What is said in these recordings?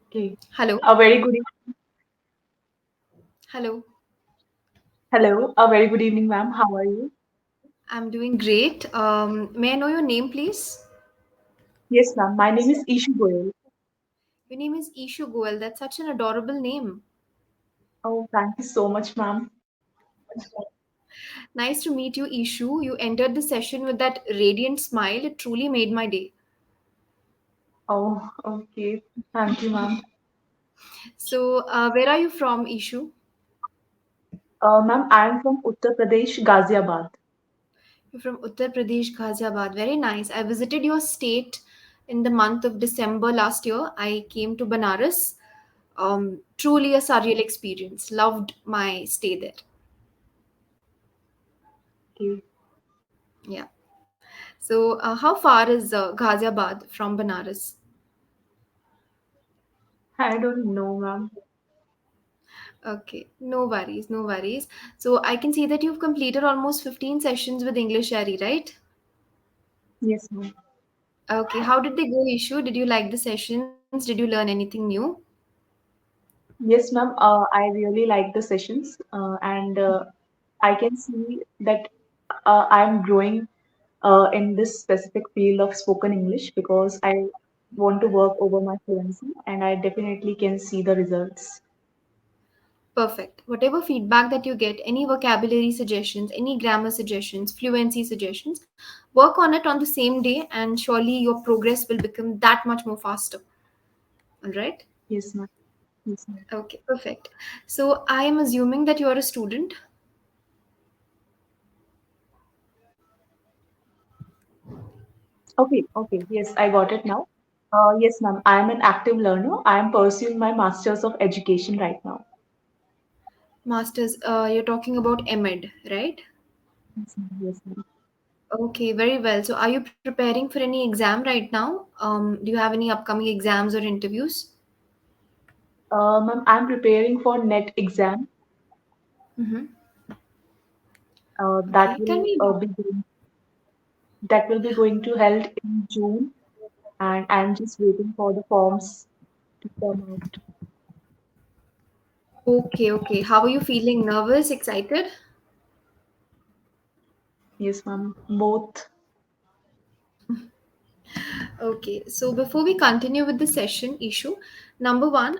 Okay. Hello. A very good Hello. hello. A very good evening, ma'am. How are you? I'm doing great. May I know your name, please? Yes, ma'am. My name is Ishu Goyal. Your name is Ishu Goel. That's such an adorable name. Oh, thank you so much, ma'am. Nice to meet you, Ishu. You entered the session with that radiant smile. It truly made my day. Oh, okay. Thank you, ma'am. So, where are you from, Ishu? Ma'am, I am from Uttar Pradesh, Ghaziabad. You're from Uttar Pradesh, Ghaziabad. Very nice. I visited your state in the month of December last year. I came to Banaras. Truly a surreal experience. Loved my stay there. Okay. Yeah. So, how far is Ghaziabad from Banaras? I don't know, ma'am. Okay, no worries, no worries. So, I can see that you've completed almost 15 sessions with English Ari, right? Yes, ma'am. Okay, how did they go, Ishu? Did you like the sessions? Did you learn anything new? Yes, ma'am. I really like the sessions, and I can see that I'm growing in this specific field of spoken English because I want to work over my fluency, and I definitely can see the results. Perfect. Whatever feedback that you get, any vocabulary suggestions, any grammar suggestions, fluency suggestions, work on it on the same day, and surely your progress will become that much more faster. All right? Yes, ma'am. Yes, ma'am. Okay, perfect. So, I am assuming that you are a student. Okay, okay. Yes, I got it now. Yes, ma'am. I am an active learner. I am pursuing my Masters of Education right now. Masters, you're talking about MED, right? Yes, ma'am. Yes, ma'am. Okay, very well. So, are you preparing for any exam right now? Do you have any upcoming exams or interviews? Ma'am, I'm preparing for NET exam. Mm-hmm. That Okay, tell will me about. going to held in June, and I'm just waiting for the forms to come out. Okay, okay. How are you feeling? Nervous, excited? Yes, ma'am. Both. Okay, so before we continue with the session issue, number one,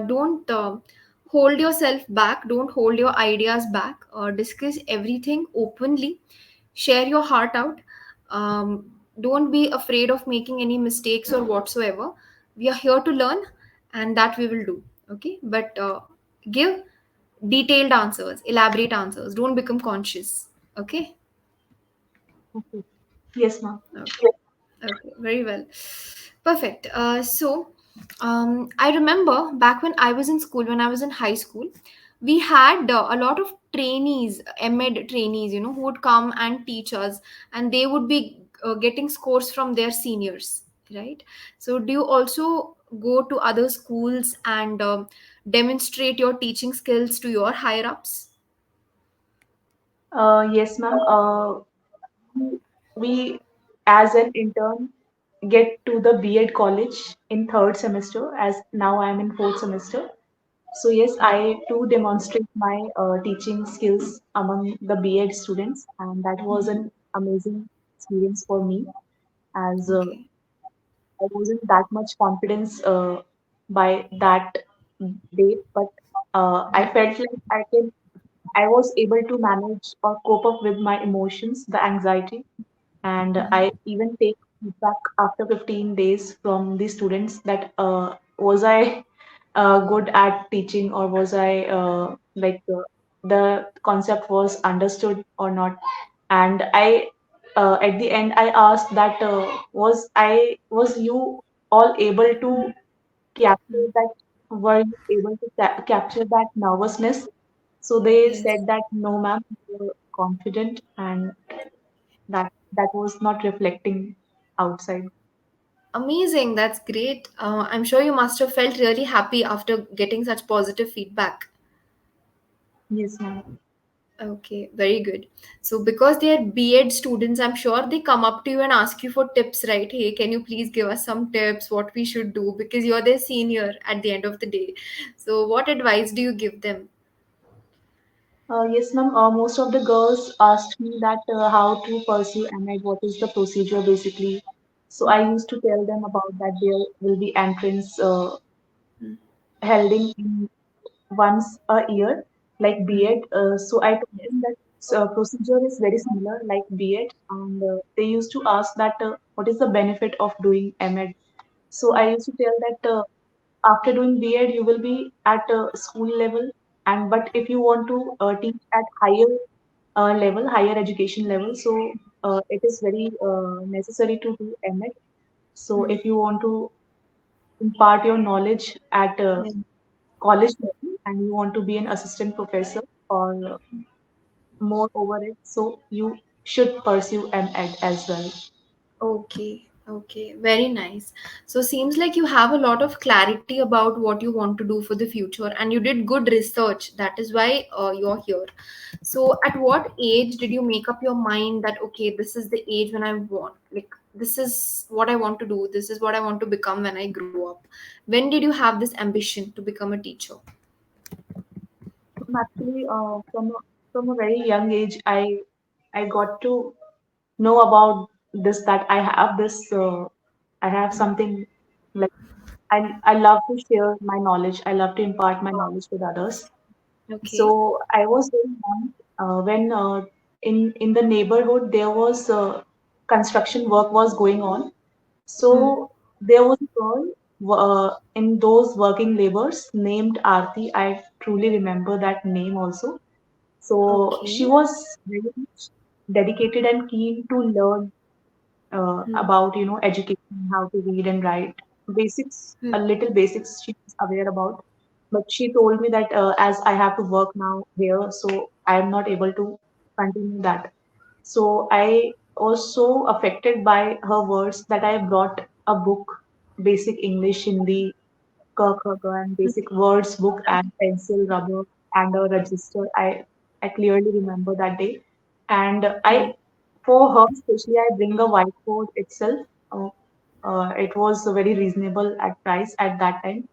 don't hold yourself back, don't hold your ideas back, discuss everything openly, share your heart out. Don't be afraid of making any mistakes or whatsoever. We are here to learn, and that we will do. Okay, but give detailed answers, elaborate answers. Don't become conscious. Okay. Okay. Yes, ma'am. Okay. Okay, very well. Perfect. I remember back when I was in school, when I was in high school, we had a lot of trainees, MED trainees, who would come and teach us, and they would be getting scores from their seniors, right? So, do you also go to other schools and demonstrate your teaching skills to your higher ups? Yes, ma'am. We, as an intern, get to the B.Ed college in third semester, as now I am in fourth semester. So yes, I too demonstrate my teaching skills among the B.Ed students, and that was an amazing experience for me, as Okay. I wasn't that much confidence by that date, but I felt like I was able to manage or cope up with my emotions, the anxiety, and I even take feedback after 15 days from the students that was I good at teaching, or was I the concept was understood or not. And I at the end I asked that was you all able to capture that, were you able to capture that nervousness? So they Yes. said that no, ma'am, you were confident, and that was not reflecting outside. Amazing. That's great. I'm sure you must have felt really happy after getting such positive feedback. Yes, ma'am. Okay, very good. So, because they are B.Ed students, I'm sure they come up to you and ask you for tips, right? Hey, can you please give us some tips what we should do? Because you're their senior at the end of the day. So, what advice do you give them? Yes, ma'am. Most of the girls asked me that how to pursue MA, what is the procedure basically. So I used to tell them about that there will be entrance held in once a year, like B.Ed. So I told Yes. them that procedure is very similar like B.Ed, and they used to ask that what is the benefit of doing M.Ed. So I used to tell that after doing B.Ed, you will be at school level, and but if you want to teach at higher level, higher education level, so it is very necessary to do M.Ed. So if you want to impart your knowledge at Yeah. college level and you want to be an assistant professor or more over it, so you should pursue M.Ed as well. Okay, okay, very nice. So seems like you have a lot of clarity about what you want to do for the future, and you did good research. That is why you're here. So at what age did you make up your mind that okay, this is the age when I want, like this is what I want to do, this is what I want to become when I grow up? When did you have this ambition to become a teacher? Actually, from a very young age, I got to know about this that I have this I have something like I love to share my knowledge. I love to impart my knowledge with others. Okay. So I was very young when in the neighborhood there was construction work was going on. Hmm. So there was a girl in those working labors named Aarti. I truly remember that name also. So she Okay. was very much dedicated and keen to learn Hmm. about education, how to read and write, basics, Hmm. a little basics she was aware about. But she told me that as I have to work now here, so I am not able to continue that. So I was so affected by her words that I brought a book, basic English, Hindi, and basic words book and pencil, rubber, and a register. I clearly remember that day, and Hmm. I for her especially I bring a whiteboard itself. Uh, it was very reasonable at price at that time,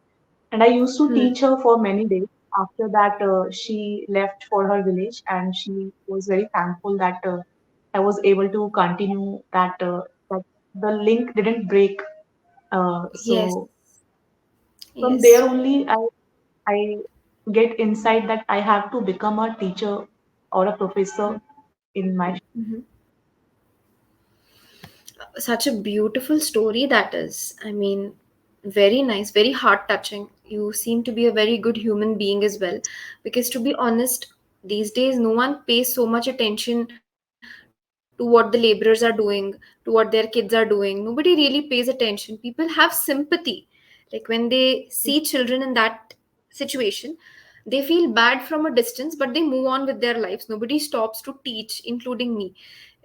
and I used to Hmm. teach her for many days. After that, she left for her village, and she was very thankful that I was able to continue that the link didn't break. Yes. So from there Yes. only I get insight that I have to become a teacher or a professor in my. Mhm. Such a beautiful story that is. I mean, very nice, very heart touching. You seem to be a very good human being as well. Because to be honest, these days no one pays so much attention to what the laborers are doing, to what their kids are doing. Nobody really pays attention. People have sympathy. Like when they see children in that situation, they feel bad from a distance, but they move on with their lives. Nobody stops to teach, including me,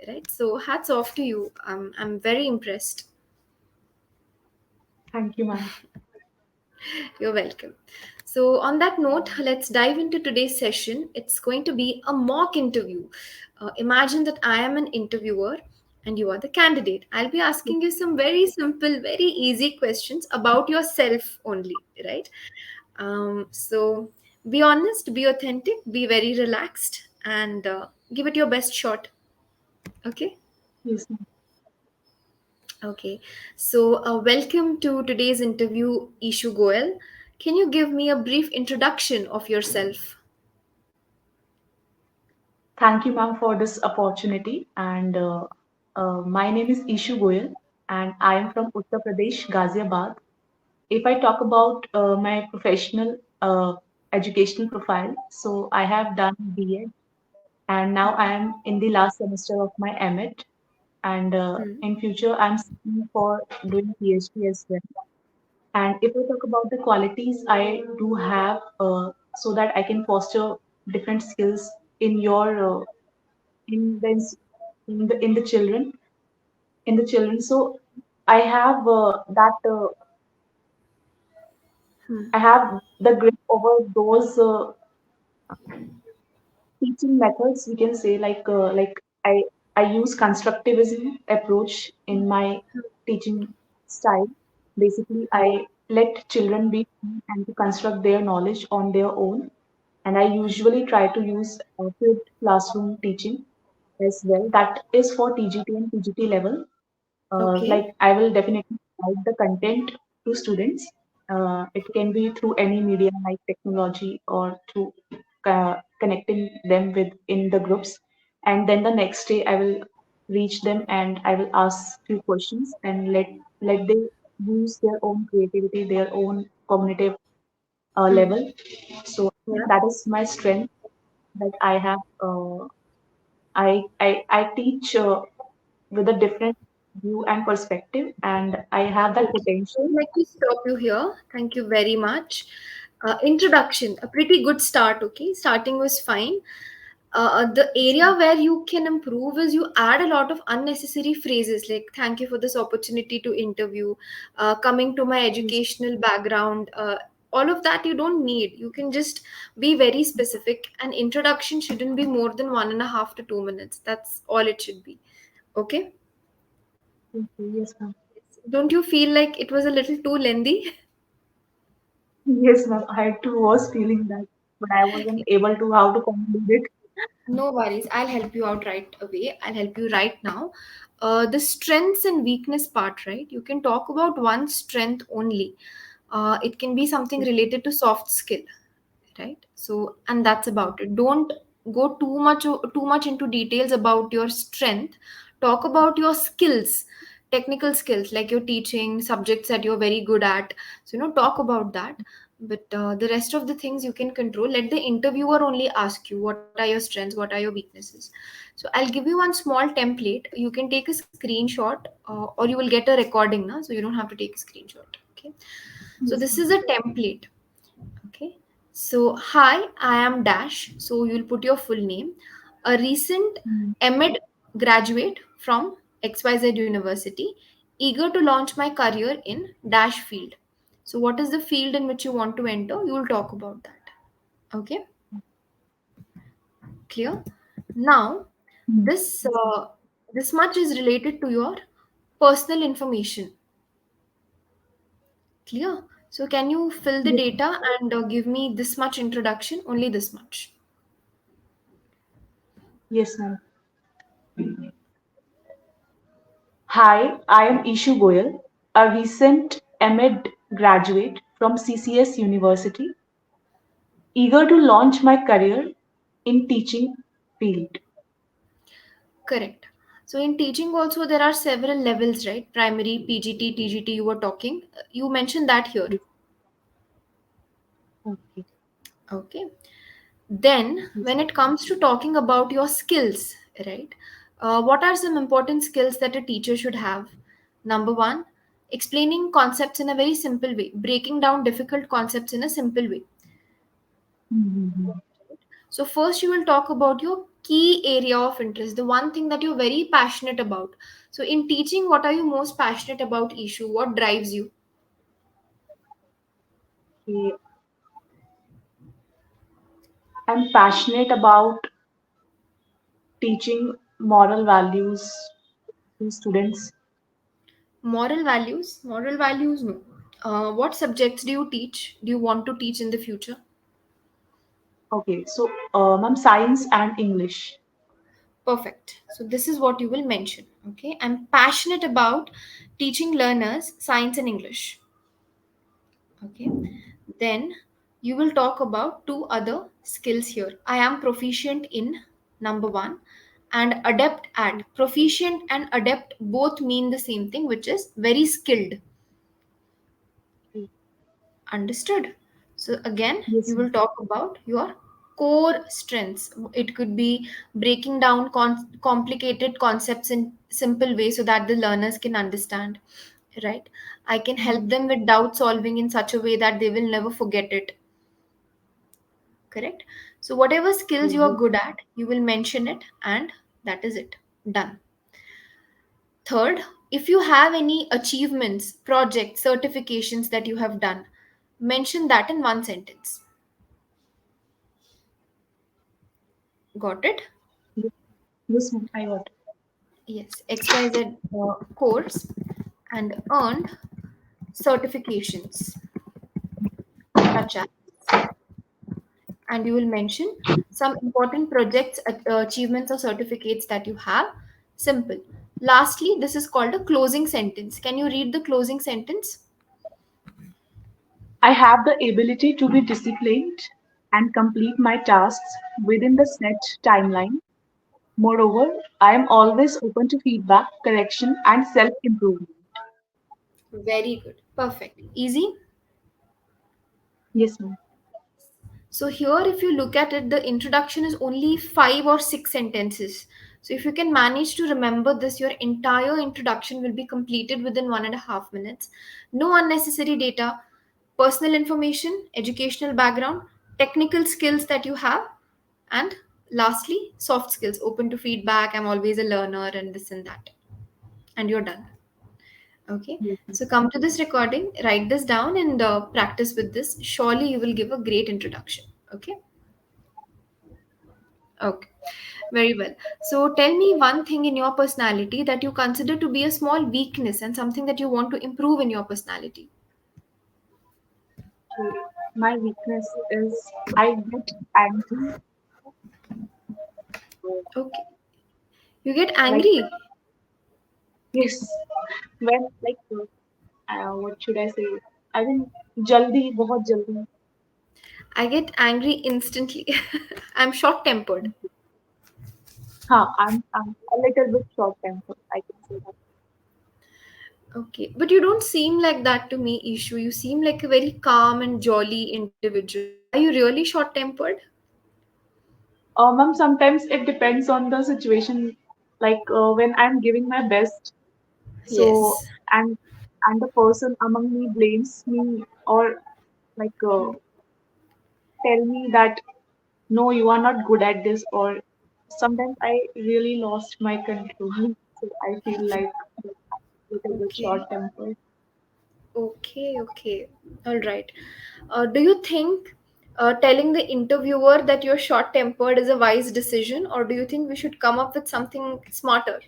right? So hats off to you. I'm very impressed. Thank you, ma'am. You're welcome. So on that note, let's dive into today's session. It's going to be a mock interview. Imagine that I am an interviewer and you are the candidate. I'll be asking you some very simple, very easy questions about yourself only, right? So be honest, be authentic, be very relaxed, and give it your best shot. Okay. Yes, ma'am. Okay, so welcome to today's interview, Ishu Goel. Can you give me a brief introduction of yourself? Thank you, ma'am, for this opportunity. And my name is Ishu Goyal, and I am from Uttar Pradesh, Ghaziabad. If I talk about my professional educational profile, so I have done B.Ed, and now I am in the last semester of my M.Ed, and Hmm. in future I'm seeking for doing PhD as well. And if I talk about the qualities I do have, so that I can foster different skills in your in the in the children in the children. So I have Hmm. I have the grip over those teaching methods, we can say, like I use constructivism approach in my teaching style. Basically, I let children be free and to construct their knowledge on their own, and I usually try to use flipped classroom teaching as well. That is for TGT and PGT level. Okay. Like I will definitely provide the content to students. It can be through any media like technology or through connecting them with in the groups. And then the next day I will reach them and I will ask few questions and let they use their own creativity, their own cognitive Hmm. level. So I Yeah. think that is my strength that I have. I teach with a different view and perspective, and I have that Okay. So potential. let me stop you here. Thank you very much. Introduction, a pretty good start. Okay, starting was fine. The area where you can improve is you add a lot of unnecessary phrases like "Thank you for this opportunity to interview," "Coming to my Yes, educational background." All of that you don't need. You can just be very specific. An introduction shouldn't be more than 1.5 to 2 minutes. That's all it should be. Okay. yes, ma'am. Don't you feel like it was a little too lengthy? Yes, ma'am. I too was feeling that, but I wasn't able to how to conclude it. No worries. I'll help you out right away. I'll help you right now. The strengths and weakness part, right? You can talk about one strength only. It can be something related to soft skill, right? So, and that's about it. Don't go too much into details about your strength. Talk about your skills, technical skills like your teaching subjects that you're very good at. So, talk about that. But the rest of the things you can control. Let the interviewer only ask you what are your strengths, what are your weaknesses. So I'll give you one small template. You can take a screenshot, or you will get a recording now, so you don't have to take a screenshot. Okay. So Yes, this ma'am. is a template. Okay. So, hi, I am Dash. So, you'll put your full name. A recent Mm, MEd graduate from XYZ University, eager to launch my career in Dash field. So, what is the field in which you want to enter? You will talk about that. Okay, clear? Now, mm. this Yes, ma'am. this much is related to your personal information. Clear? So, can you fill the Yes, data and give me this much introduction? Only this much. yes, ma'am. Hi, I am Ishu Goyal, a recent MEd graduate from CCS University, eager to launch my career in teaching field. Correct. So in teaching also there are several levels, right? Primary, PGT, TGT you were talking. You mentioned that here. Yes. Okay. Okay. Then Yes. when it comes to talking about your skills, right? What are some important skills that a teacher should have? Number one, explaining concepts in a very simple way, breaking down difficult concepts in a simple way. Mm-hmm. So first you will talk about your key area of interest, the one thing that you're very passionate about. So in teaching, what are you most passionate about, issue? What drives you? Okay. I'm passionate about teaching moral values to students. Moral values? Moral values, no. What subjects do you teach? Do you want to teach in the future? Okay, so ma'am, science and English. Perfect. So this is what you will mention. Okay. I'm passionate about teaching learners science and English. Okay. Then you will talk about two other skills here. I am proficient in number one and adept at. Proficient and adept both mean the same thing, which is very skilled. Okay. Understood? So again, Yes, you ma'am. will talk about your core strengths. It could be breaking down complicated concepts in simple way so that the learners can understand, right? I can help Mm, them with doubt solving in such a way that they will never forget it. Correct? So whatever skills you are yes. good at, you will mention it, and that is it. Done. Third, if you have any achievements, projects, certifications that you have done, mention that in one sentence. Got it? Yes, yes, ma'am, I got it. Yes, XYZ course and earned certifications such as, and you will mention some important projects, achievements, or certificates that you have. Simple. Lastly, this is called a closing sentence. Can you read the closing sentence? I have the ability to be disciplined and complete my tasks within the set timeline. Moreover, I am always open to feedback, correction, and self improvement. Very good. Perfect. Easy. Yes, ma'am. So here, if you look at it, the introduction is only 5 or 6 sentences. So if you can manage to remember this, your entire introduction will be completed within 1.5 minutes. No unnecessary data, personal information, educational background, technical skills that you have, and lastly, soft skills, open to feedback, I'm always a learner, and this and that. And you're done. Okay. Yes, ma'am. So come to this recording, write this down, and practice with this. Surely you will give a great introduction. Okay. Okay, very well. So tell me one thing in your personality that you consider to be a small weakness and something that you want to improve in your personality. So my weakness is I get angry, Okay. You get like angry. yes, when what should I say? I think jaldi, बहुत jaldi. I get angry instantly. I'm short tempered. I'm a little bit short tempered. I can say that. Okay. But you don't seem like that to me, Ishu. You seem like a very calm and jolly individual. Are you really short tempered? Ma'am, sometimes it depends on the situation. When I'm giving my best, so Yes. and and the person among me blames me or like tell me that no, you are not good at this, or sometimes I really lost my control. So I feel like a little bit short Okay. tempered. Okay, okay. All right. Do you think telling the interviewer that you're short tempered is a wise decision, or do you think we should come up with something smarter?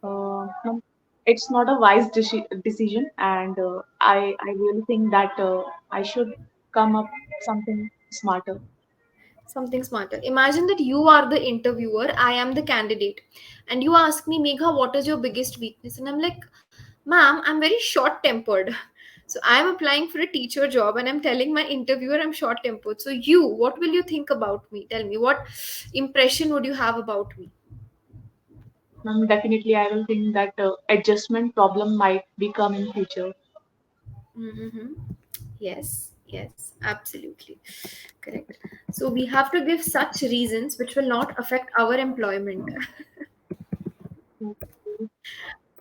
No, it's not a wise decision, and I really think that I should come up something smarter. Something smarter. Imagine that you are the interviewer, I am the candidate, and you ask me, Megha, what is your biggest weakness? And I'm like, ma'am, I'm very short tempered. So I'm applying for a teacher job and I'm telling my interviewer I'm short tempered. So you, what will you think about me? Tell me, what impression would you have about me? Definitely, I will think that adjustment problem might become in future. Mm-hmm. Yes, yes, absolutely. Correct. So we have to give such reasons which will not affect our employment.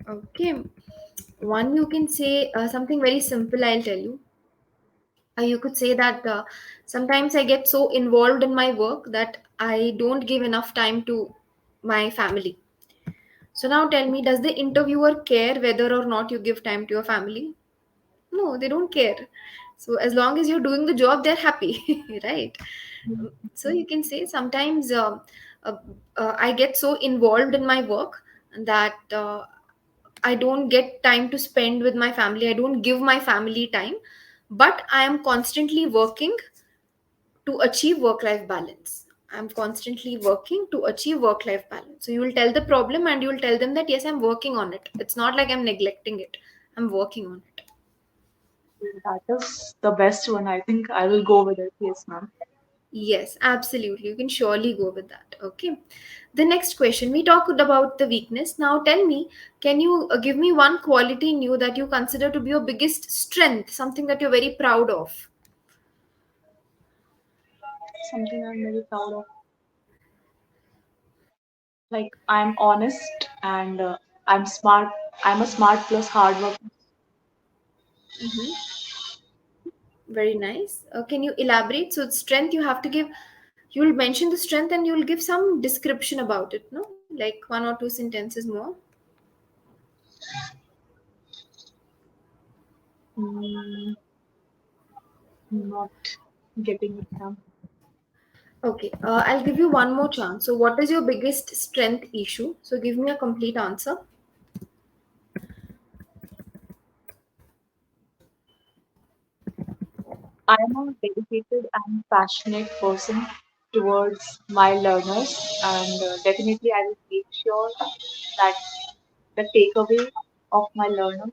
Okay. One, you can say something very simple, I'll tell you. You could say that sometimes I get so involved in my work that I don't give enough time to my family. So now tell me, does the interviewer care whether or not you give time to your family? No, they don't care. So as long as you're doing the job, they're happy, right? So you can say sometimes uh, I get so involved in my work that I don't get time to spend with my family. I don't give my family time, but I am constantly working to achieve work life balance. I'm constantly working to achieve work life balance. So you will tell the problem and you will tell them that yes, I'm working on it. It's not like I'm neglecting it. I'm working on it. That is the best one. I think I will go with it. Yes, ma'am. Yes, absolutely. You can surely go with that. Okay. The next question, we talked about the weakness. Now tell me, can you give me one quality in you that you consider to be your biggest strength, something that you're very proud of? Something I'm very proud of. Like I'm honest and I'm smart. I'm a smart plus hard worker. Mm-hmm. Very nice. Can you elaborate? So, strength you have to give, you will mention the strength and you will give some description about it, no? Like 1 or 2 sentences more. Mm, not getting it down. Okay, I'll give you one more chance. So, what is your biggest strength issue? So, give me a complete answer. I am a dedicated and passionate person towards my learners, and definitely I will make sure that the takeaway of my learner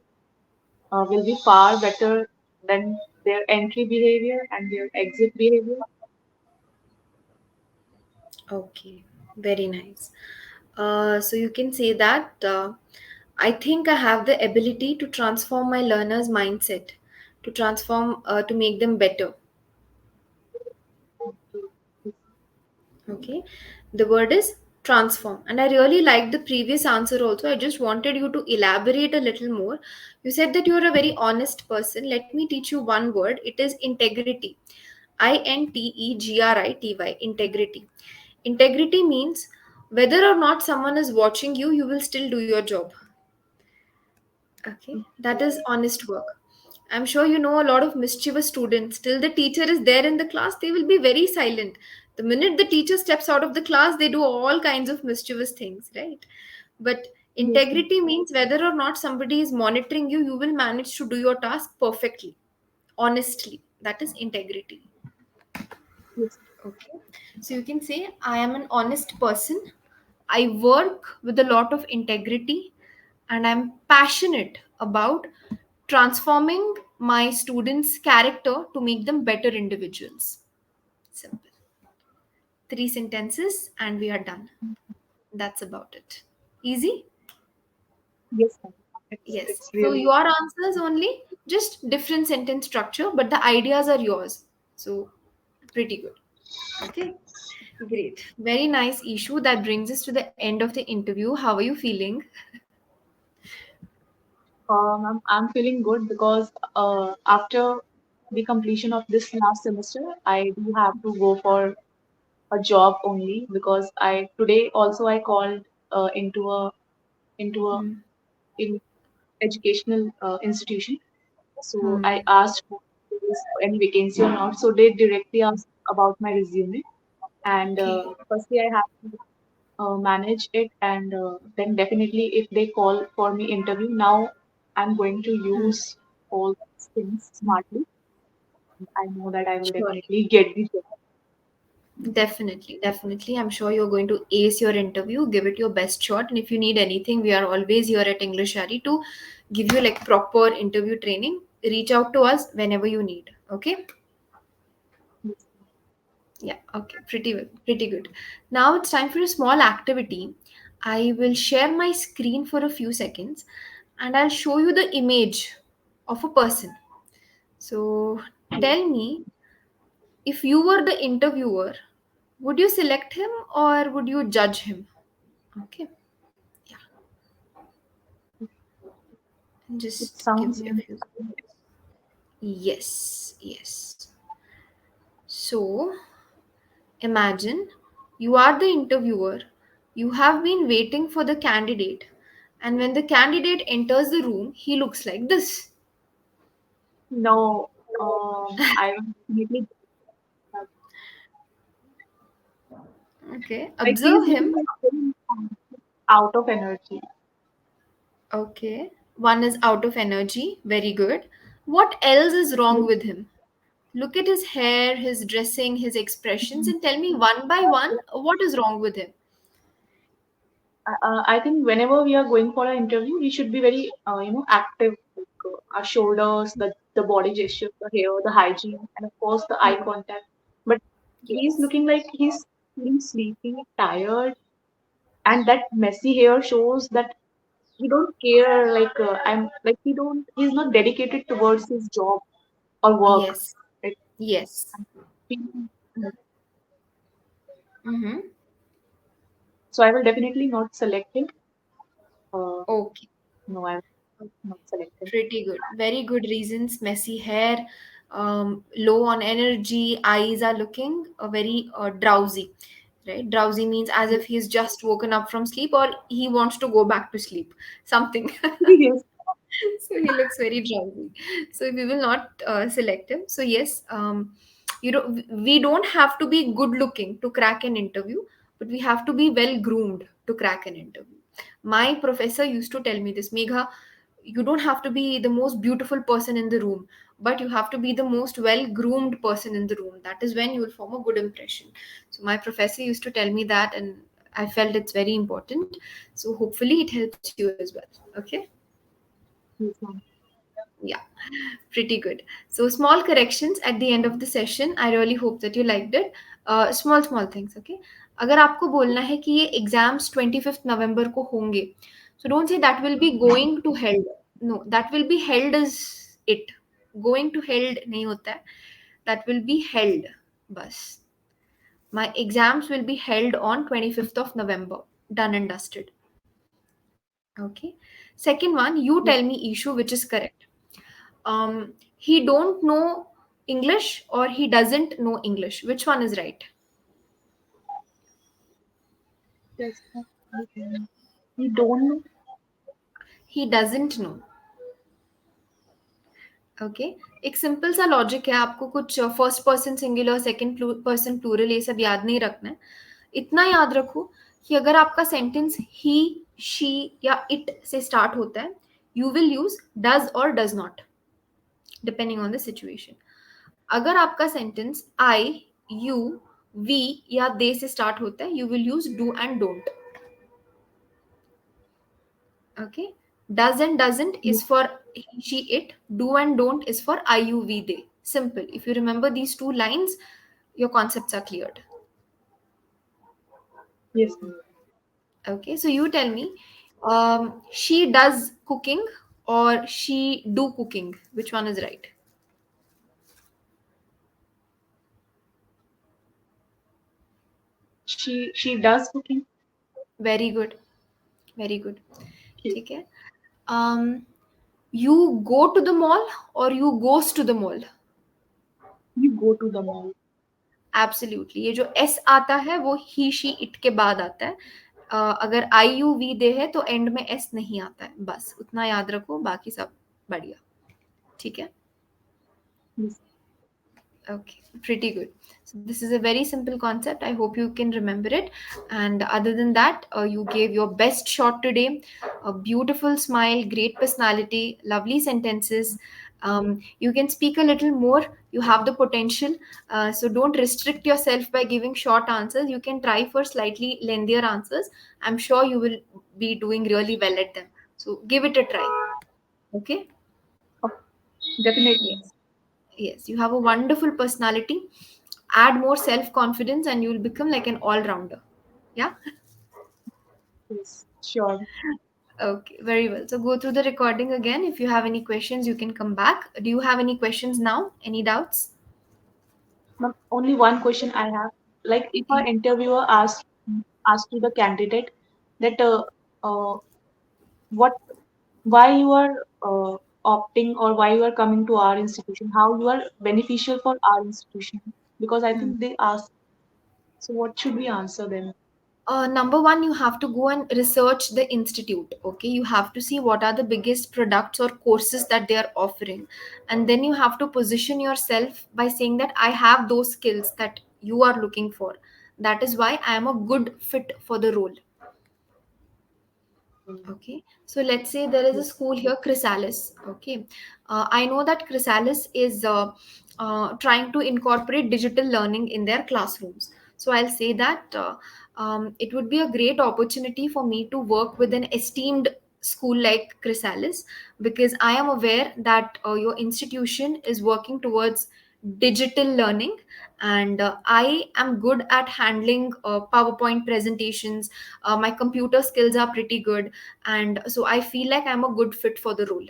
will be far better than their entry behavior and their exit behavior. Okay, very nice. So you can say that I think I have the ability to transform my learners' mindset, to transform, to make them better. Okay, the word is transform, and I really liked the previous answer also. I just wanted you to elaborate a little more. You said that you're a very honest person. Let me teach you one word. It is integrity. Integrity. Integrity. Integrity means whether or not someone is watching you, you will still do your job. Okay, that is honest work. I'm sure you know a lot of mischievous students. Till the teacher is there in the class, they will be very silent. The minute the teacher steps out of the class, they do all kinds of mischievous things, right? But Yes, ma'am. integrity means whether or not somebody is monitoring you, you will manage to do your task perfectly, honestly. That is integrity. Yes, Okay. So you can say, I am an honest person. I work with a lot of integrity and I'm passionate about transforming my students' character to make them better individuals. Simple. Three sentences and we are done. That's about it. Easy? yes, ma'am. Yes. It's So really your answers only just different sentence structure, but the ideas are yours. So pretty good. Okay. Great. Very nice issue. That brings us to the end of the interview. How are you feeling? I'm feeling good because after the completion of this last semester, I do have to go for a job only because I today also I called into a Hmm. in educational institution. So I Hmm. asked for if there is any vacancy or not. So they directly asked about my resume, and Okay. firstly I have to manage it, and then definitely if they call for me interview, now I'm going to Hmm. use all these things smartly. I know that I will Sure. definitely get the job. Definitely, definitely. I'm sure you're going to ace your interview, give it your best shot. And if you need anything, we are always here at English Shari to give you like proper interview training. Reach out to us whenever you need. Okay? Yes. Yeah, okay. Pretty good. Pretty good. Now it's time for a small activity. I will share my screen for a few seconds and I'll show you the image of a person. So tell me, if you were the interviewer, would you select him or would you judge him? Okay. Yeah. It Just give sounds me a few interesting. seconds. Yes. Yes. So imagine you are the interviewer. You have been waiting for the candidate. And when the candidate enters the room, he looks like this. No, I will definitely Okay. like he's Observe looking him. like very out of energy. Okay. One is out of energy. Very good. What else is wrong Yes. with him? Look at his hair, his dressing, his expressions, and tell me one by one what is wrong with him. I think whenever we are going for an interview, we should be very, active. Like, our shoulders, the body gesture, the hair, the hygiene, and of course the eye Hmm. contact. But he's Yes. looking like he's feeling sleepy, tired, and that messy hair shows that he don't care. Like he's not dedicated towards his job or work. Yes. Like, Yes. feeling- Mm-hmm. so I will definitely not select him. Uh, Okay. no, I will not select him. Pretty good. Very good reasons. Messy hair, low on energy, eyes are looking very drowsy. Right? Drowsy means as if he's just woken up from sleep or he wants to go back to sleep. Something. Yes. So he looks very drowsy. So we will not select him. So yes, We don't have to be good looking to crack an interview, but we have to be well groomed to crack an interview. My professor used to tell me this, Megha, you don't have to be the most beautiful person in the room, but you have to be the most well groomed person in the room. That is when you will form a good impression. So my professor used to tell me that, and I felt it's very important. So hopefully it helps you as well. Okay. Yes, ma'am. Yeah, pretty good. So small corrections at the end of the session. I really hope that you liked it. Small things. Okay. अगर आपको बोलना है कि ये exams 25th नवंबर को होंगे, so don't say that will be going to held. No, that will be held is it. Going to held नहीं होता है. That will be held. बस. My exams will be held on 25th of November. Done and dusted. Okay. Second one, you Yes, tell me issue which is correct. He don't know English or he doesn't know English. Which one is right? yes, ma'am. We don't know. He doesn't know. Okay एक simple सा logic है आपको कुछ first person singular second person plural ये सब याद नहीं रखना है इतना याद रखो कि अगर आपका सेंटेंस ही शी या इट से स्टार्ट होता है यू विल यूज डज और does not depending on the situation अगर आपका सेंटेंस आई यू वी या दे से स्टार्ट होता है you will use do and don't okay does and doesn't is Yes, for he she it do and don't is for I you we they simple if you remember these two lines your concepts are cleared yes, ma'am. okay so you tell me she does cooking or she do cooking which one is right She does cooking. very good very good Okay. ठीक है um you go to the mall or you goes to the mall You go to the mall. Absolutely ये जो S आता है वो ही she it के बाद आता है अगर आई यू वी दे है तो एंड में एस नहीं आता है बस उतना याद रखो बाकी सब बढ़िया ठीक है Yes, Okay, pretty good. So this is a very simple concept. I hope you can remember it. And other than that, you gave your best shot today. A beautiful smile, great personality, lovely sentences. You can speak a little more. You have the potential. So don't restrict yourself by giving short answers. You can try for slightly lengthier answers. I'm sure you will be doing really well at them. So give it a try. Okay. oh, definitely. Yes. Yes, you have a wonderful personality. Add more self confidence and you will become like an all rounder. Yeah. Yes, sure. Okay, very well. So go through the recording again. If you have any questions, you can come back. Do you have any questions now? Any doubts? Ma'am, only one question I have. Like, if Yeah. our interviewer asks to the candidate that uh, what why you are opting or why you are coming to our institution, how you are beneficial for our institution, because I Hmm. think they ask. So, what should we answer them? Number one, you have to go and research the institute. Okay, you have to see what are the biggest products or courses that they are offering, and then you have to position yourself by saying that I have those skills that you are looking for. That is why I am a good fit for the role. Okay, so let's say there is a Yes, school here, Chrysalis. Okay, I know that Chrysalis is trying to incorporate digital learning in their classrooms. So I'll say that it would be a great opportunity for me to work with an esteemed school like Chrysalis because I am aware that your institution is working towards digital learning and I am good at handling PowerPoint presentations. My computer skills are pretty good and so I feel like I'm a good fit for the role.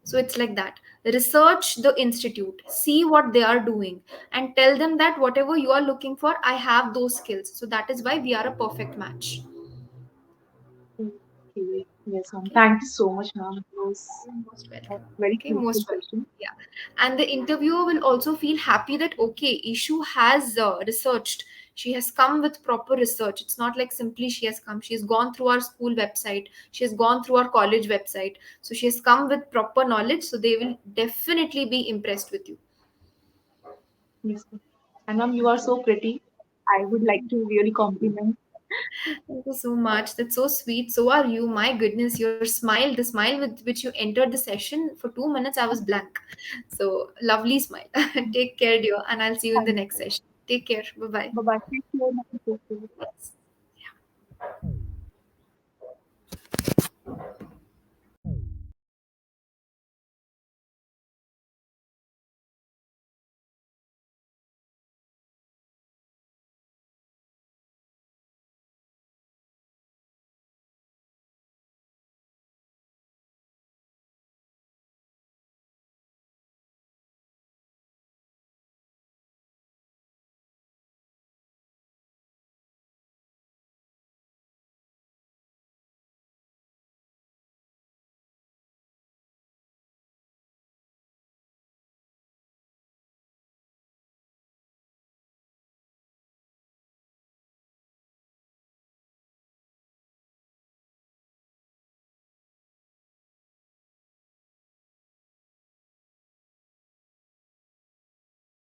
So it's like that, research the institute, see what they are doing and tell them that whatever you are looking for I have those skills, so that is why we are a perfect match. okay. Yes, ma'am. Okay. Thank you so much, ma'am. It was Most a welcome. very Okay, fruitful most welcome. session. Yeah. And the interviewer will also feel happy that, okay, Ishu has researched. She has come with proper research. It's not like simply she has come. She has gone through our school website. She has gone through our college website. So she has come with proper knowledge. So they will definitely be impressed with you. Yes, ma'am. And ma'am, you are so pretty. I would like to really compliment. Thank you so much. That's so sweet. So are you. My goodness, your smile, the smile with which you entered the session, for 2 minutes I was blank. So lovely smile. Take care, dear, and I'll see you in the Thank next you. session. Take care. Bye bye. Bye bye. Take care, ma'am. Take care. Yes.